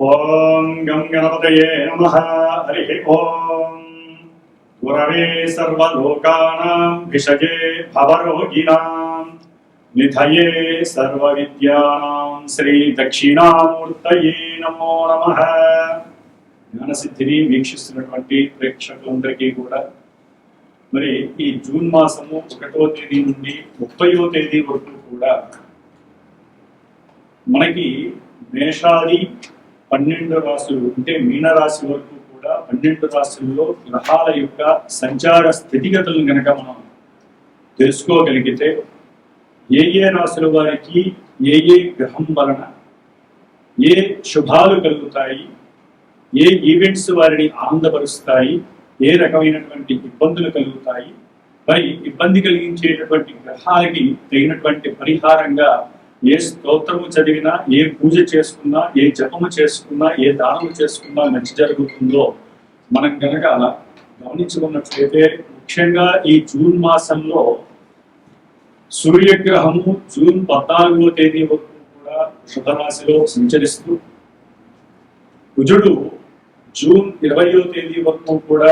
ఓం గం గణపతయే నమః. హరి ఓం. గురవే సర్వలోకానాం విషజే భవరోగిణాం నిధయే సర్వవిద్యానాం శ్రీ దక్షిణామూర్తయే నమో నమః. జ్ఞానసిద్ధిని వీక్షిస్తున్నటువంటి ప్రేక్షకులందరికీ కూడా మరి ఈ జూన్ మాసము 1వ తేదీ నుండి 30వ తేదీ వరకు కూడా మనకి మేషాది 12 రాశులు అంటే మీనరాశి వరకు కూడా 12 రాశుల్లో గ్రహాల యొక్క సంచార స్థితిగతులను కనుక మనం తెలుసుకోగలిగితే ఏ రాశుల వారికి ఏ గ్రహం వలన ఏ శుభాలు కలుగుతాయి, ఏ ఈవెంట్స్ వారిని ఆనందపరుస్తాయి, ఏ రకమైనటువంటి ఇబ్బందులు కలుగుతాయి, మరి ఇబ్బంది కలిగించేటటువంటి గ్రహాలకి తగినటువంటి పరిహారంగా ఏ స్తోత్రము చదివినా, ఏ పూజ చేసుకున్నా, ఏ జపము చేసుకున్నా, ఏ దానము చేసుకున్నా మంచి జరుగుతుందో మనం కనుక గమనించుకున్నట్లయితే ముఖ్యంగా ఈ జూన్ మాసంలో సూర్యగ్రహము జూన్ 14వ తేదీ వరకు కూడా వృషభరాశిలో సంచరిస్తూ, కుజుడు జూన్ 20వ తేదీ వరకు కూడా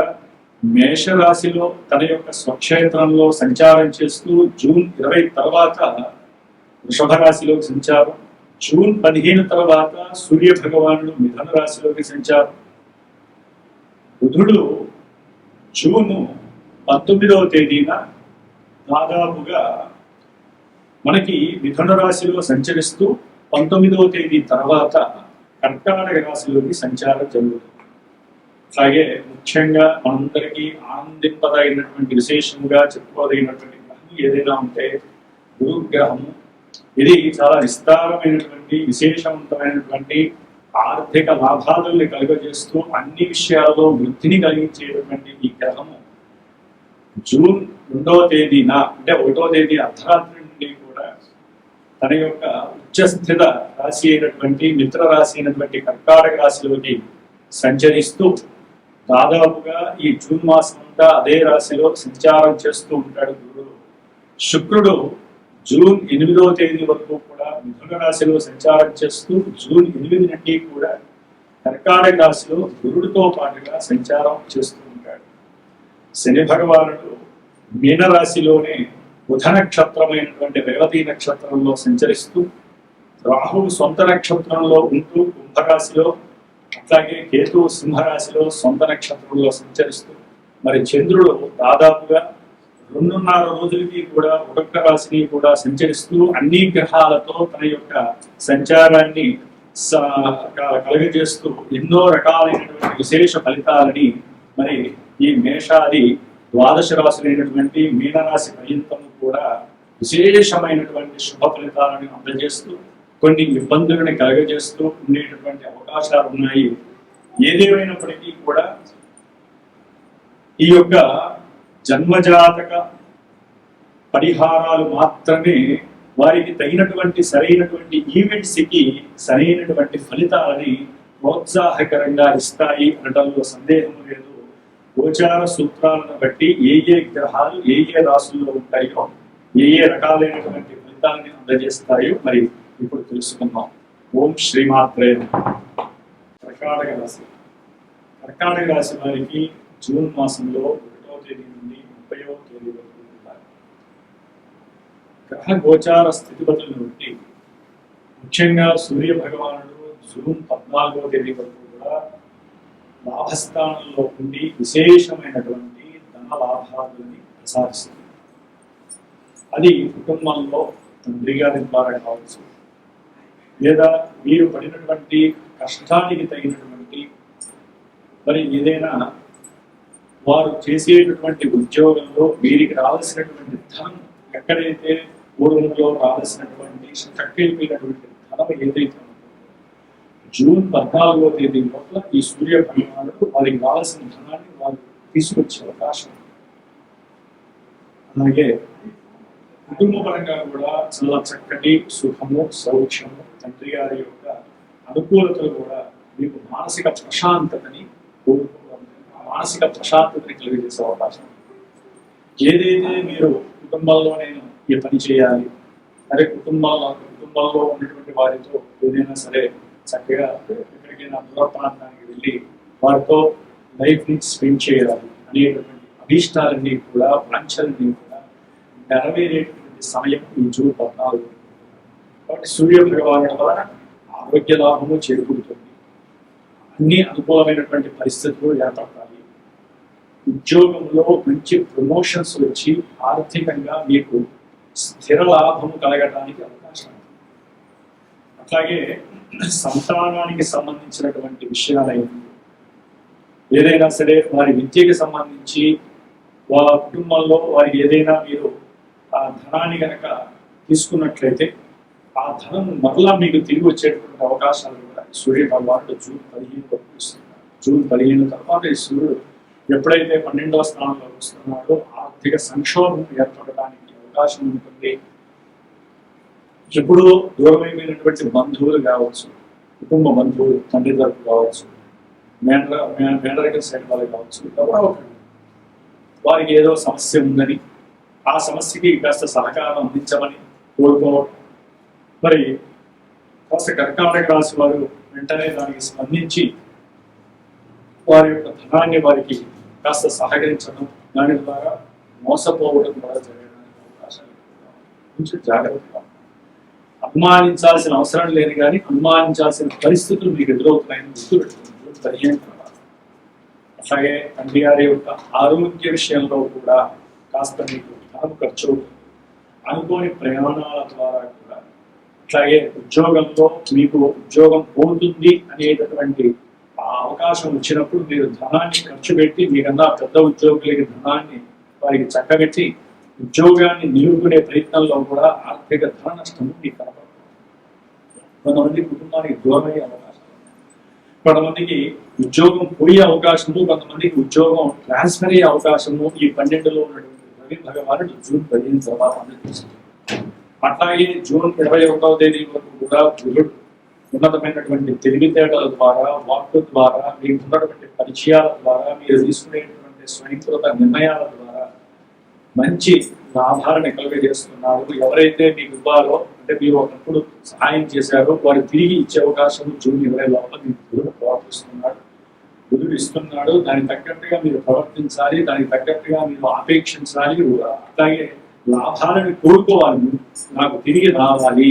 మేషరాశిలో తన యొక్క స్వక్షేత్రంలో సంచారం చేస్తూ జూన్ 20 తర్వాత వృషభ రాశిలో సంచారం, జూన్ 15 తర్వాత సూర్య భగవానుడు మిథున రాశిలోకి సంచారం, బుధుడు జూన్ 19వ తేదీన దాదాపుగా మనకి మిథున రాశిలో సంచరిస్తూ 19వ తేదీ తర్వాత కర్కాటక రాశిలోకి సంచారం జరుగుతుంది. అలాగే ముఖ్యంగా మనందరికీ ఆనందింపదగినటువంటి విశేషంగా చెప్పుకోదగినటువంటి గ్రహం ఏదైనా ఉంటే గురుగ్రహము. ఇది చాలా విస్తారమైనటువంటి విశేషవంతమైనటువంటి ఆర్థిక లాభాలను కలుగజేస్తూ అన్ని విషయాల్లో వృద్ధిని కలిగించేటటువంటి ఈ గ్రహము జూన్ 2వ తేదీన అంటే 1వ తేదీ అర్ధరాత్రి నుండి కూడా తన యొక్క ఉచ్చస్థిత రాశి అయినటువంటి మిత్ర రాశి అయినటువంటి కర్కాటక రాశిలోకి సంచరిస్తూ దాదాపుగా ఈ జూన్ మాసం అంతా అదే రాశిలో సంచారం చేస్తూ ఉంటాడు గురుడు. శుక్రుడు జూన్ 8వ తేదీ వరకు కూడా మిథున రాశిలో సంచారం చేస్తూ జూన్ 8 నుండి కూడా కర్కాటక రాశిలో గురుడితో పాటుగా సంచారం చేస్తూ ఉంటాడు. శని భగవానుడు మీనరాశిలోనే బుధ నక్షత్రమైనటువంటి రేవతి నక్షత్రంలో సంచరిస్తూ, రాహువు సొంత నక్షత్రంలో ఉంటూ కుంభరాశిలో, అట్లాగే కేతువు సింహరాశిలో సొంత నక్షత్రంలో సంచరిస్తూ, మరి చంద్రుడు దాదాపుగా 2.5 రోజులకి కూడా ఒక్కొక్క రాశిని కూడా సంచరిస్తూ అన్ని గ్రహాలతో తన యొక్క సంచారాన్ని కలుగజేస్తూ ఎన్నో రకాలైనటువంటి విశేష ఫలితాలని మరి ఈ మేషాది 12 రాశులైనటువంటి మీనరాశి పర్యంతం కూడా విశేషమైనటువంటి శుభ ఫలితాలను అందజేస్తూ కొన్ని ఇబ్బందులను కలుగజేస్తూ ఉండేటటువంటి అవకాశాలు ఉన్నాయి. ఏదేమైనప్పటికీ కూడా ఈ యొక్క జన్మజాతక పరిహారాలు మాత్రమే వారికి తగినటువంటి సరైనటువంటి ఈవెంట్స్కి సరైనటువంటి ఫలితాలని ప్రోత్సాహకరంగా ఇస్తాయి అనడంలో సందేహం లేదు. గోచార సూత్రాలను బట్టి ఏ గ్రహాలు ఏ రాశుల్లో ఉంటాయో, ఏ రకాలైనటువంటి ఫలితాలని అందజేస్తాయో మరి ఇప్పుడు తెలుసుకుందాం. ఓం శ్రీమాత్రే నమః. కర్కాటక రాశి. కర్కాటక రాశి వారికి జూన్ మాసంలో 1వ తేదీ నుండి 30వ తేదీ వరకు గ్రహ గోచార స్థితిగతులను బట్టి ముఖ్యంగా సూర్య భగవానుడు జూన్ 14వ తేదీ వరకు కూడా లాభస్థానంలో ఉండి విశేషమైనటువంటి ధన లాభాలని ప్రసాదిస్తుంది. అది కుటుంబంలో తండ్రి గారి ద్వారా కావచ్చు, లేదా మీరు పడినటువంటి కష్టానికి తగినటువంటి మరి ఏదైనా వారు చేసేటటువంటి ఉద్యోగంలో వీరికి రావాల్సినటువంటి ధనం, ఎక్కడైతే పూర్వంలో రావాల్సినటువంటి చక్కైపోయినటువంటి ధనం ఏదైతే ఉంటుందో జూన్ 14వ తేదీ లోపల ఈ సూర్య భగవానుడు వారికి రావాల్సిన ధనాన్ని వారు తీసుకొచ్చే అవకాశం. అలాగే కుటుంబపరంగా కూడా చాలా చక్కటి సుఖము, సౌఖ్యము, తండ్రి గారి యొక్క అనుకూలతలు కూడా మీకు మానసిక ప్రశాంతతని మానసిక ప్రశాంతతని కలిగజేసే అవకాశం. ఏదైతే మీరు కుటుంబంలో నేను ఈ పని చేయాలి, అదే కుటుంబంలో ఉన్నటువంటి వారితో ఏదైనా సరే చక్కగా ఎక్కడికైనా దూర ప్రాంతానికి వెళ్ళి వారితో లైఫ్ని స్పెండ్ చేయాలి అనేటటువంటి అభీష్టాలన్నీ కూడా, వాంఛలన్నీ కూడా నెరవేరేటటువంటి సమయం ఈ జూన్ 14. కాబట్టి సూర్య భగవానుడి వలన ఆరోగ్య లాభము చేకూరుతుంది, అన్ని అనుకూలమైనటువంటి పరిస్థితులు ఏర్పడతాయి, ఉద్యోగంలో మంచి ప్రమోషన్స్ వచ్చి ఆర్థికంగా మీకు స్థిర లాభము కలగడానికి అవకాశం ఉంది. అట్లాగే సంతానానికి సంబంధించినటువంటి విషయాలైంది ఏదైనా సరే, వారి విద్యకి సంబంధించి వాళ్ళ కుటుంబంలో వారికి ఏదైనా మీరు ఆ ధనాన్ని కనుక తీసుకున్నట్లయితే ఆ ధనం మరలా మీకు తిరిగి వచ్చేటువంటి అవకాశాలు కూడా సూర్య భగవానుడు జూన్ 15 వరకు ఇస్తున్నారు. జూన్ 15 తర్వాత ఈ సూర్యుడు ఎప్పుడైతే 12వ స్థానంలో వస్తున్నాడో ఆర్థిక సంక్షోభం ఏర్పడడానికి అవకాశం ఉంటుంది. ఎప్పుడూ దూరమైపోయినటువంటి బంధువులు కావచ్చు, కుటుంబ బంధువులు, తండ్రి తరపు కావచ్చు, మేనరికల్ సైడ్ వాళ్ళు కావచ్చు, వారికి ఏదో సమస్య ఉందని ఆ సమస్యకి కాస్త సహకారం అందించమని కోరుకోవడం. మరి కాస్త కర్కాటక రాశి వారు వెంటనే దానికి స్పందించి వారి యొక్క ధనాన్ని వారికి కాస్త సహకరించడం, దాని ద్వారా మోసపోవడం కూడా జరగడానికి అవకాశాలు కొంచెం జాగ్రత్తగా. అనుమానించాల్సిన అవసరం లేదు, కానీ అనుమానించాల్సిన పరిస్థితులు మీకు ఎదురవుతున్నాయని గుర్తుపెట్టుకుంటూ 15 తర్వాత. అట్లాగే తండ్రి గారి యొక్క ఆరోగ్య విషయంలో కూడా కాస్త మీకు ధనం ఖర్చు అవుతుంది, అనుకోని ప్రయాణాల ద్వారా కూడా. అట్లాగే ఉద్యోగంలో మీకు ఉద్యోగం పోతుంది అనేటటువంటి అవకాశం వచ్చినప్పుడు మీరు ధనాన్ని ఖర్చు పెట్టి, మీకన్నా పెద్ద ఉద్యోగులకి ధనాన్ని వారికి చక్కబెట్టి ఉద్యోగాన్ని నిలుపుకునే ప్రయత్నంలో కూడా ఆర్థిక ధన నష్టము మీకు కనపడుతుంది. కొంతమంది కుటుంబానికి దూరమయ్యే అవకాశం, కొంతమందికి ఉద్యోగం పోయే అవకాశము, కొంతమందికి ఉద్యోగం ట్రాన్స్ఫర్ అయ్యే అవకాశము ఈ 12లో ఉన్నటువంటి రవి భగవానుడు జూన్ 15 తర్వాత అందజేస్తుంది. అట్లాగే జూన్ 21వ తేదీ వరకు కూడా బుధుడు ఉన్నతమైనటువంటి తెలివితేటల ద్వారా, వాక్కు ద్వారా, మీకు ఉన్నటువంటి పరిచయాల ద్వారా, మీరు తీసుకునేటువంటి స్వయంకృత నిర్ణయాల ద్వారా మంచి లాభాలను కలుగజేస్తున్నారు. ఎవరైతే మీకు ఇవ్వాలో, అంటే మీరు ఒకప్పుడు సహాయం చేశారో వారు తిరిగి ఇచ్చే అవకాశం జూన్ 20 లోపల మీకు బుధుడు ప్రవర్తిస్తున్నాడు, బుధుడు ఇస్తున్నాడు. దానికి తగ్గట్టుగా మీరు ప్రవర్తించాలి, దానికి తగ్గట్టుగా మీరు ఆపేక్షించాలి. అట్లాగే లాభాలను కోరుకోవాలి, నాకు తిరిగి రావాలి,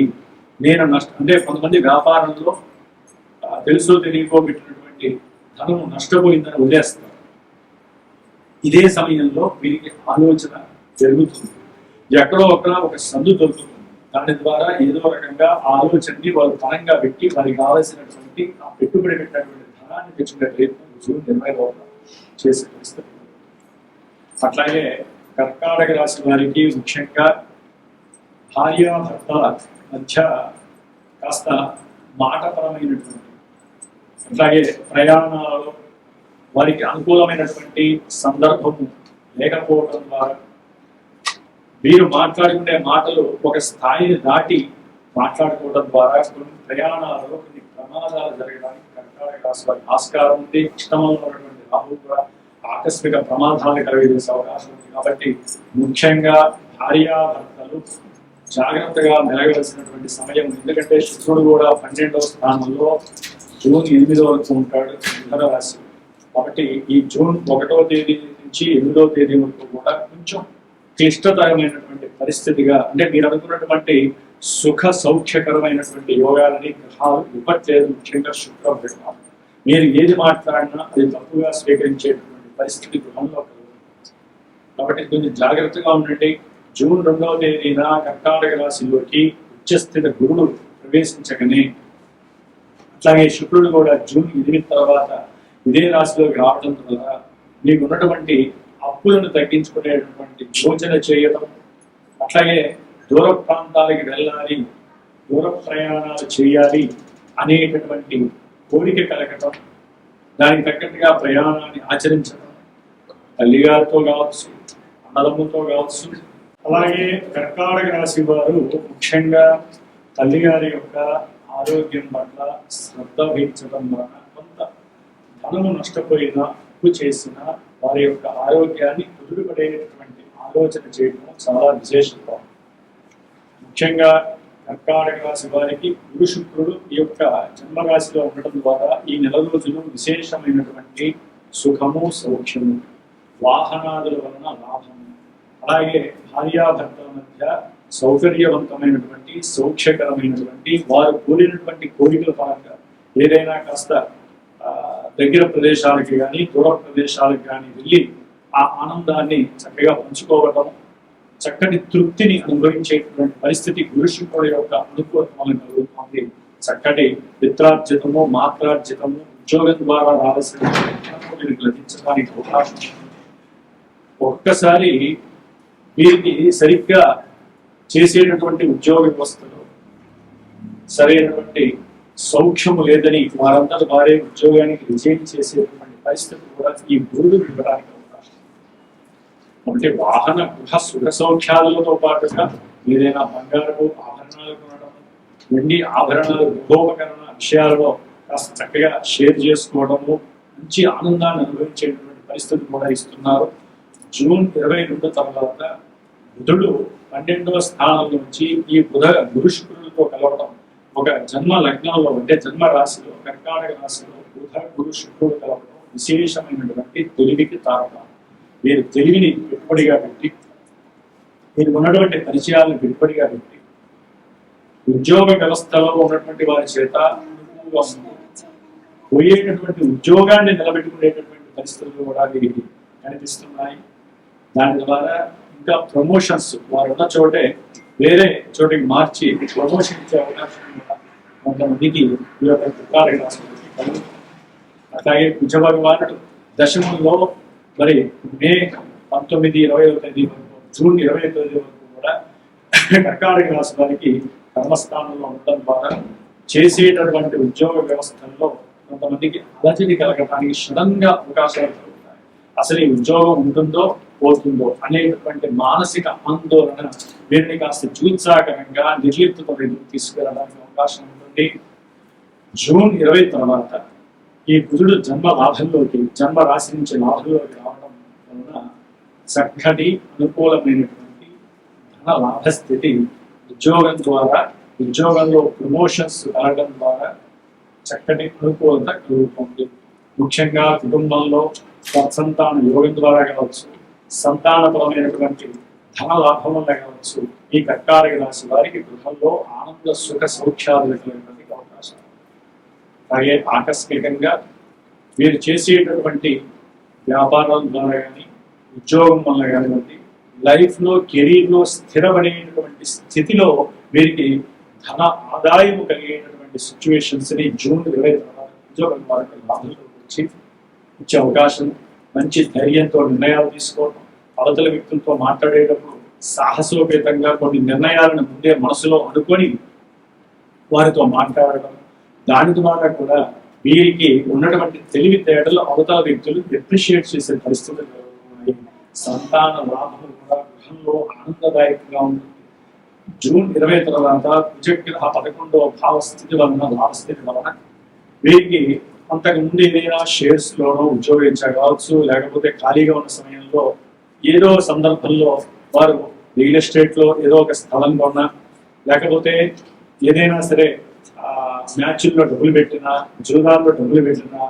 నేను అంటే కొంతమంది వ్యాపారంలో తెలుసో తెలియకో పెట్టినటువంటి ధనము నష్టపోయిందని వదిలేస్తారు. ఇదే సమయంలో వీరికి ఆలోచన జరుగుతుంది, ఎక్కడో ఒక సందు దొరుకుతుంది, దాని ద్వారా ఏదో రకంగా ఆలోచనని వారు పరంగా పెట్టి వారికి కావలసినటువంటి ఆ పెట్టుబడి పెట్టినటువంటి ధనాన్ని తెచ్చుకునే ప్రయత్నం జూన్ 20 చేసే పరిస్థితి. అట్లాగే కర్కాటక రాశి వారికి ముఖ్యంగా భార్యాభర్తల మధ్య కాస్త మాటపరమైనటువంటి, అట్లాగే ప్రయాణాలలో వారికి అనుకూలమైనటువంటి సందర్భము లేకపోవడం ద్వారా వీరు మాట్లాడుకునే మాటలు ఒక స్థాయిని దాటి మాట్లాడుకోవడం ద్వారా కొన్ని ప్రయాణాలలో కొన్ని ప్రమాదాలు జరగడానికి కర్కాటక రాశి వారికి ఆస్కారం ఉంది. ఇష్టంలో ఉన్నటువంటి రాహువు కూడా ఆకస్మిక ప్రమాదాలు కలిగేసే అవకాశం ఉంది. కాబట్టి ముఖ్యంగా భార్యాభర్తలు జాగ్రత్తగా మెలగవలసినటువంటి సమయం. ఎందుకంటే శుక్రుడు కూడా 12వ స్థానంలో జూన్ 8 వరకు ఉంటాడు మిథున రాశి. కాబట్టి ఈ జూన్ 1వ తేదీ నుంచి 8వ తేదీ వరకు కూడా కొంచెం క్లిష్టతరమైనటువంటి పరిస్థితిగా, అంటే మీరు అనుకున్నటువంటి సుఖ సౌఖ్యకరమైనటువంటి యోగాలని గ్రహాలు ఇవ్వట్లేదు. ముఖ్యంగా శుక్ర గ్రహం మీరు ఏది మాట్లాడినా అది తప్పుగా స్వీకరించేటటువంటి పరిస్థితి గృహంలో కలుగుతుంది. కాబట్టి కొంచెం జాగ్రత్తగా ఉండండి. జూన్ 2వ తేదీన కర్కాటక రాశిలోకి ఉచ్చస్థిత గురుడు ప్రవేశించకనే, అట్లాగే శుక్రుడు కూడా జూన్ 8 తర్వాత ఇదే రాశిలోకి రావడం ద్వారా మీకు ఉన్నటువంటి అప్పులను తగ్గించుకునేటటువంటి యోచన చేయడం, అట్లాగే దూర ప్రాంతాలకి వెళ్ళాలి, దూర ప్రయాణాలు చేయాలి అనేటటువంటి కోరిక కలగటం, దానికి తగ్గట్టుగా ప్రయాణాన్ని ఆచరించడం, తల్లిగారితో కావచ్చు, అన్నదమ్ములతో కావచ్చు. అలాగే కర్కాటక రాశి వారు ముఖ్యంగా తల్లిగారి యొక్క ఆరోగ్యం పట్ల శ్రద్ధ వహించడం వలన కొంత ధనము నష్టపోయినా, అప్పు చేసిన వారి యొక్క ఆరోగ్యాన్ని కుదురుపడేటటువంటి ఆలోచన చేయడం చాలా విశేషత. ముఖ్యంగా కర్కాటక రాశి వారికి గురు శుక్రుడు ఈ యొక్క జన్మరాశిలో ఉండటం ద్వారా ఈ నెల రోజులు విశేషమైనటువంటి సుఖము సౌఖ్యము, వాహనాదుల వలన లాభము, అలాగే భార్యాభర్తల మధ్య సౌకర్యవంతమైనటువంటి సౌఖ్యకరమైనటువంటి వారు కోరినటువంటి కోరికల పరంగా ఏదైనా కాస్త దగ్గర ప్రదేశాలకి కానీ దూర ప్రదేశాలకు కానీ వెళ్ళి ఆ ఆనందాన్ని చక్కగా పంచుకోవడం, చక్కటి తృప్తిని అనుభవించేటువంటి పరిస్థితి గురుశుక్రుడి యొక్క అనుకూలం వలన కలుగుతుంది. చక్కటి పిత్రార్జితము, మాత్రార్జితము, ఉద్యోగం ద్వారా రావాల్సిన లభించడానికి అవకాశం. ఒక్కసారి వీరికి సరిగ్గా చేసేటటువంటి ఉద్యోగ వ్యవస్థలో సరైనటువంటి సౌఖ్యము లేదని వారందరూ వారే ఉద్యోగానికి రిజైన్ చేసేటువంటి పరిస్థితి కూడా ఈ గురుడు ఇవ్వడానికి అవకాశం. అంటే వాహన గృహ సుఖ సౌఖ్యాలతో పాటుగా ఏదైనా బంగారము ఆభరణాలు కొనడం, వెండి ఆభరణాలు గృహోపకరణ విషయాలలో కాస్త చక్కగా షేర్ చేసుకోవడము, మంచి ఆనందాన్ని అనుభవించేటువంటి పరిస్థితి కూడా ఇస్తున్నారు. జూన్ 22 తర్వాత బుధుడు 12వ స్థానం నుంచి ఈ గురు శుక్రులతో కలవడం ఒక జన్మ లగ్నంలో అంటే జన్మ రాశిలో కర్కాటక రాశిలో బుధ గురు శుక్రుడు కలవడం విశేషమైనటువంటి తెలివికి తారకం. మీరు తెలివిని పెట్టుబడిగా పెట్టి మీరు ఉన్నటువంటి పరిచయాలను పెట్టుబడిగా పెట్టి ఉద్యోగ వ్యవస్థలో ఉన్నటువంటి వారి చేత అనుకూలంగా పోయేటటువంటి ఉద్యోగాన్ని నిలబెట్టుకునేటటువంటి పరిస్థితులు కూడా వీరికి కనిపిస్తున్నాయి. దాని ద్వారా ఇంకా ప్రమోషన్స్ వారు ఉన్న చోటే వేరే చోటికి మార్చి ప్రమోషన్ ఇచ్చే అవకాశం కూడా కొంతమందికి ఈ యొక్క కర్కాటక రాశి కలుగుతుంది. అట్లాగే కుజ భగవానుడు దశమంలో మరి మే 19, 20వ తేదీ వరకు, జూన్ 20వ తేదీ వరకు కూడా కర్కాటక రాశి వారికి కర్మస్థానంలో ఉండడం ద్వారా చేసేటటువంటి ఉద్యోగ వ్యవస్థల్లో కొంతమందికి అలజడి కలగడానికి సడన్ గా అవకాశాలు కలుగుతాయి. అసలు ఈ ఉద్యోగం ఉంటుందో పోతుందో అనేటటువంటి మానసిక ఆందోళన వీరిని కాస్త జూత్సాకరంగా నిర్లిప్తతో తీసుకెళ్ళడానికి అవకాశం ఉంటుంది. జూన్ 20 తర్వాత ఈ బుధుడు జన్మ లాభంలోకి, జన్మ రాశి నుంచి లాభంలోకి రావడం వలన చక్కటి అనుకూలమైనటువంటి ధన లాభస్థితి, ఉద్యోగం ద్వారా ఉద్యోగంలో ప్రమోషన్స్ కలగడం ద్వారా చక్కటి అనుకూలత కలుగుతుంది. ముఖ్యంగా కుటుంబంలో సంతాన యోగం ద్వారా కావచ్చు, సంతానపరమైనటువంటి ధన లాభం వల్ల కావచ్చు, ఈ కర్కాటక రాశి వారికి గృహంలో ఆనంద సుఖ సౌఖ్యాలు కలిగేటువంటి అవకాశం. అలాగే ఆకస్మికంగా వీరు చేసేటటువంటి వ్యాపారం ద్వారా కానీ ఉద్యోగం వల్ల కానివ్వండి, లైఫ్లో కెరీర్లో స్థిరపడేటటువంటి స్థితిలో వీరికి ధన ఆదాయం కలిగేటటువంటి సిచ్యువేషన్స్ని జూన్ 20 తర్వాత ఉద్యోగం వారికి లాభంలో వచ్చి ఇచ్చే అవకాశం. మంచి ధైర్యంతో నిర్ణయాలు తీసుకోవడం, అవతల వ్యక్తులతో మాట్లాడేటప్పుడు సాహసోపేతంగా కొన్ని నిర్ణయాలను ముందే మనసులో అనుకొని వారితో మాట్లాడడం, దాని ద్వారా కూడా వీరికి ఉన్నటువంటి తెలివితేటలు అవతల వ్యక్తులు ఎప్రిషియేట్ చేసే పరిస్థితులు ఉన్నాయి. సంతాన లాభం కూడా గృహంలో ఆనందదాయకంగా ఉంటుంది. జూన్ 20 తర్వాత కుజగ్రహ 11వ భావస్థితి వలన, లాభస్థితి వలన వీరికి అంతకుముందు ఏదైనా షేర్స్ లోనో ఉద్యోగించా కావచ్చు, లేకపోతే ఖాళీగా ఉన్న సమయంలో ఏదో సందర్భంలో వారు రియల్ ఎస్టేట్ లో ఏదో ఒక స్థలం కొన్నా, లేకపోతే ఏదైనా సరే మ్యాచ్ల్లో డబ్బులు పెట్టినా, జూదాల్లో డబ్బులు పెట్టినా,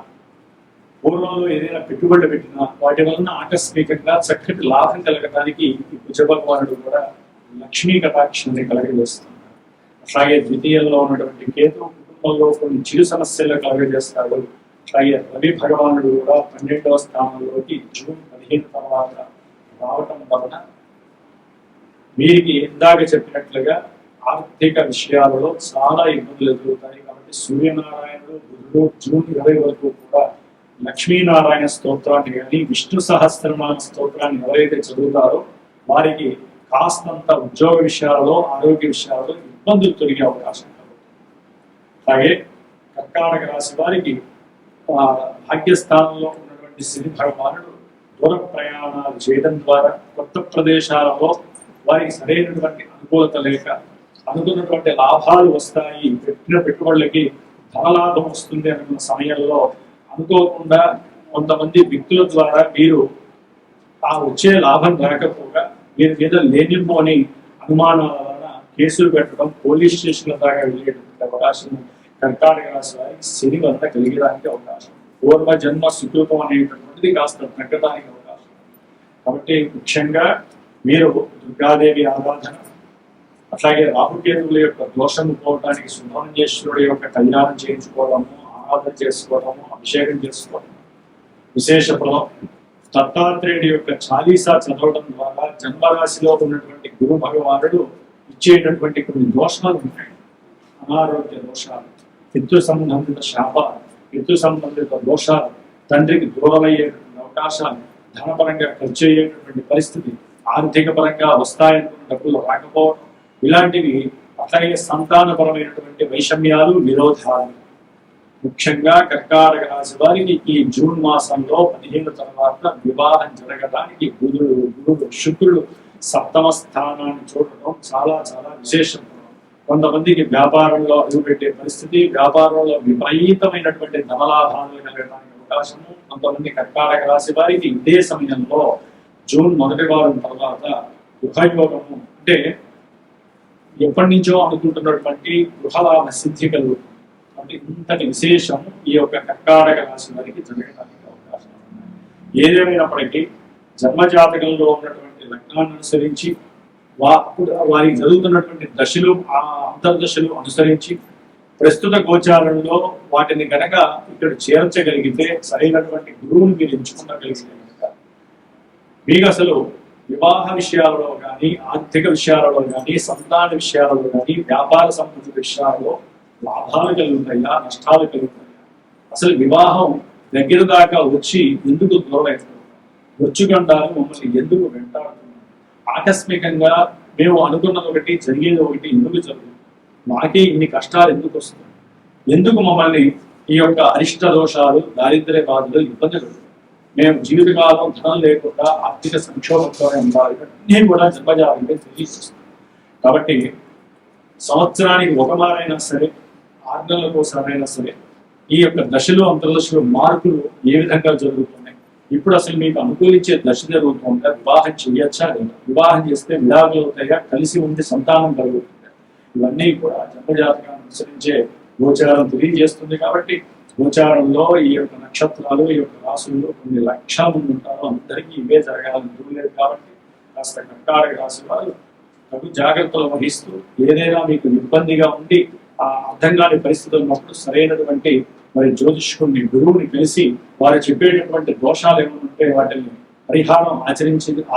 పూర్వంలో ఏదైనా పెట్టుబడులు పెట్టినా వాటి వలన ఆకస్మికంగా చక్కటి లాభం కలగడానికి ఈ కుజ భగవానుడు కూడా లక్ష్మీ కటాక్షాన్ని కలగజేస్తున్నారు. అట్లాగే ద్వితీయంలో ఉన్నటువంటి కేతు కుటుంబంలో కొన్ని చిరు సమస్యలు కలగజేస్తాడు. అట్లాగే రవి భగవానుడు కూడా 12వ స్థానంలోకి జూన్ 15 తర్వాత రావటం వలన వీరికి ఇందాక చెప్పినట్లుగా ఆర్థిక విషయాలలో చాలా ఇబ్బందులు ఎదురవుతాయి. కాబట్టి సూర్యనారాయణుడు బుధుడు జూన్ 20 వరకు కూడా లక్ష్మీనారాయణ స్తోత్రాన్ని కానీ విష్ణు సహస్రనామ స్తోత్రాన్ని ఎవరైతే చదువుతారో వారికి కాస్తంత ఉద్యోగ విషయాలలో, ఆరోగ్య విషయాలలో ఇబ్బందులు తొలగే అవకాశం కలుగుతుంది. అలాగే కర్కాటక రాశి వారికి భాగ్యస్థానంలో ఉన్నటువంటి శని భగవానుడు దూర ప్రయాణాలు చేయడం ద్వారా కొత్త ప్రదేశాలలో వారికి సరైనటువంటి అనుకూలత లేక అనుకున్నటువంటి లాభాలు వస్తాయి, పెట్టిన పెట్టుబడులకి ధనలాభం వస్తుంది అనుకున్న సమయంలో అనుకోకుండా కొంతమంది వ్యక్తుల ద్వారా మీరు ఆ వచ్చే లాభం రాకపోగా వీరి మీద లేనిపోని అనుమానాల వలన కేసులు పెట్టడం, పోలీస్ స్టేషన్ల దాకా వెళ్ళేటువంటి అవకాశం కర్కాటక రాశి వారికి శని వల్ల కలిగడానికి అవకాశం, పూర్వ జన్మ సుకృతం అనేటటువంటిది కాస్త తగ్గడానికి అవకాశం. కాబట్టి ముఖ్యంగా మీరు దుర్గాదేవి ఆరాధన, అట్లాగే రాహుకేతువుల యొక్క దోషము పోవడానికి సుబ్రహ్మణ్యేశ్వరుడు యొక్క కళ్యాణం చేయించుకోవడము, ఆరాధన చేసుకోవడము, అభిషేకం చేసుకోవడం విశేష ఫలం. దత్తాత్రేయుడి యొక్క చాలీసా చదవడం ద్వారా జన్మరాశిలో ఉన్నటువంటి గురు భగవానుడు ఇచ్చేటటువంటి కొన్ని దోషాలు ఉంటాయి. అనారోగ్య దోషాలు, పితృ సంబంధిత శాపాలు, పితృ సంబంధిత దోషాలు, తండ్రికి దూరమయ్యేటువంటి అవకాశాలు, ధనపరంగా ఖర్చు అయ్యేటటువంటి పరిస్థితి, ఆర్థిక పరంగా వస్తాయనుకున్న డబ్బులు రాకపోవడం, ఇలాంటివి. అట్లాగే సంతానపరమైనటువంటి వైషమ్యాలు, విరోధాలు. ముఖ్యంగా కర్కాటక రాశి వారికి ఈ జూన్ మాసంలో 15 తర్వాత వివాహం జరగడానికి గురుడు శుక్రుడు సప్తమ స్థానాన్ని చూడటం చాలా చాలా విశేషం. కొంతమందికి వ్యాపారంలో అడుగుపెట్టే పరిస్థితి, వ్యాపారంలో విపరీతమైనటువంటి ధనలాభాలు కలగడానికి అవకాశము. కొంతమంది కర్కాటక రాశి వారికి ఇదే సమయంలో జూన్ మొదటి వారం తర్వాత గృహయోగము, అంటే ఎప్పటి నుంచో అనుకుంటున్నటువంటి గృహలాభ సిద్ధి కలుగుతుంది. అంటే ఇంతటి విశేషం ఈ యొక్క కర్కాటక రాశి వారికి జరగడానికి అవకాశం. ఏదేమైనప్పటికీ జన్మజాతకంలో ఉన్నటువంటి లగ్నాన్ని అనుసరించి వారికి జరుగుతున్నటువంటి దశలు, ఆ అంతర్దశలు అనుసరించి ప్రస్తుత గోచారంలో వాటిని గనక ఇక్కడ చేర్చగలిగితే, సరైనటువంటి గురువుని మీరు ఎంచుకోగలిగితే కనుక మీకు అసలు వివాహ విషయాలలో కానీ, ఆర్థిక విషయాలలో కానీ, సంతాన విషయాలలో కానీ, వ్యాపార సంబంధిత విషయాలలో లాభాలు కలుగుతాయా, నష్టాలు కలుగుతాయా, అసలు వివాహం దగ్గర దాకా వచ్చి ఎందుకు దూరం అవుతుంది, మృత్యుగండాలు మమ్మల్ని ఎందుకు వెంటాడుతున్నాయి, ఆకస్మికంగా మేము అనుకున్నది ఒకటి జరిగేది ఒకటి ఎందుకు జరుగుతుంది, మాకే ఇన్ని కష్టాలు ఎందుకు వస్తుంది, ఎందుకు మమ్మల్ని ఈ యొక్క అరిష్ట దోషాలు, దారిద్ర్య బాధలు, ఇబ్బందులు, మేము జీవితకాలం ధనం లేకుండా ఆర్థిక సంక్షోభంతోనే ఉండాలి, అన్నీ కూడా జన్మజాతంగా తెలియజేస్తుంది. కాబట్టి సంవత్సరానికి ఒక మారైనా సరే, 6 నెలలకు ఒకసారైనా సరే ఈ యొక్క దశలు, అంతర్దశలు మార్పులు ఏ విధంగా జరుగుతున్నాయి, ఇప్పుడు అసలు మీకు అనుకూలించే దశ జరుగుతుందా, వివాహం చేయొచ్చా లేదా, వివాహం చేస్తే విడాకులు అవుతాయా, కలిసి ఉండి సంతానం కలుగుతుందా, ఇవన్నీ కూడా జన్మజాతకాన్ని అనుసరించే గోచారం తెలియజేస్తుంది. కాబట్టి గోచారంలో ఈ యొక్క నక్షత్రాలు, ఈ యొక్క రాశుల్లో కొన్ని లక్షల మంది ఉంటారో అందరికీ ఇవే జరగాలని లేదు. కాబట్టి కాస్త కర్కాటక రాశి వారు తగు జాగ్రత్తలు వహిస్తూ, ఏదైనా మీకు ఇబ్బందిగా ఉండి ఆ అర్థం కాని పరిస్థితులు ఉన్నప్పుడు సరైనటువంటి మరి జ్యోతిష్కుడిని, గురువుని కలిసి వారు చెప్పేటటువంటి దోషాలు ఏమైనా ఉంటే వాటిని పరిహారం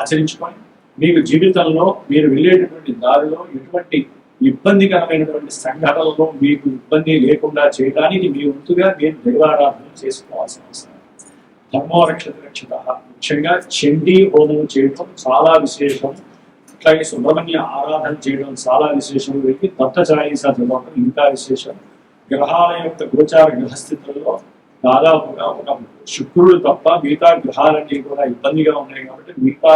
ఆచరించుకొని మీకు జీవితంలో మీరు వెళ్ళేటటువంటి దారిలో ఎటువంటి ఇబ్బందికరమైనటువంటి సంఘటనలో మీకు ఇబ్బంది లేకుండా చేయడానికి మీ వంతుగా మీరు దైవారాధన చేసుకోవాల్సిన అవసరం. ధర్మోరక్షత రక్షిత, ముఖ్యంగా చండీ హోమం చేయడం చాలా విశేషం. అట్లాగే సుబ్రహ్మణ్య ఆరాధన చేయడం చాలా విశేషం. వీరికి దత్త చాలీసా చదవడం ఇంకా విశేషం. గ్రహాల యొక్క గోచార గ్రహస్థితుల్లో దాదాపుగా ఒక శుక్రుడు తప్ప మిగతా గ్రహాలన్నీ కూడా ఇబ్బందిగా ఉన్నాయి. కాబట్టి మిగతా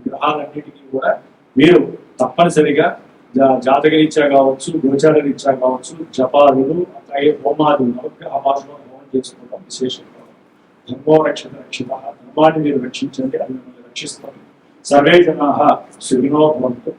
గ్రహాలన్నిటికీ కూడా మీరు తప్పనిసరిగా జాతక రీత్యా కావచ్చు, గోచార రీత్యా కావచ్చు, జపాదులు, అట్లాగే హోమాదులు, నవగ్రహ భాషలో హోమం చేసుకోవడం విశేషం. ధర్మో రక్షత రక్షిత, ధర్మాన్ని మీరు రక్షించండి, అది మిమ్మల్ని రక్షిస్తారు. సర్వే జనాః సుఖినో భవంతు.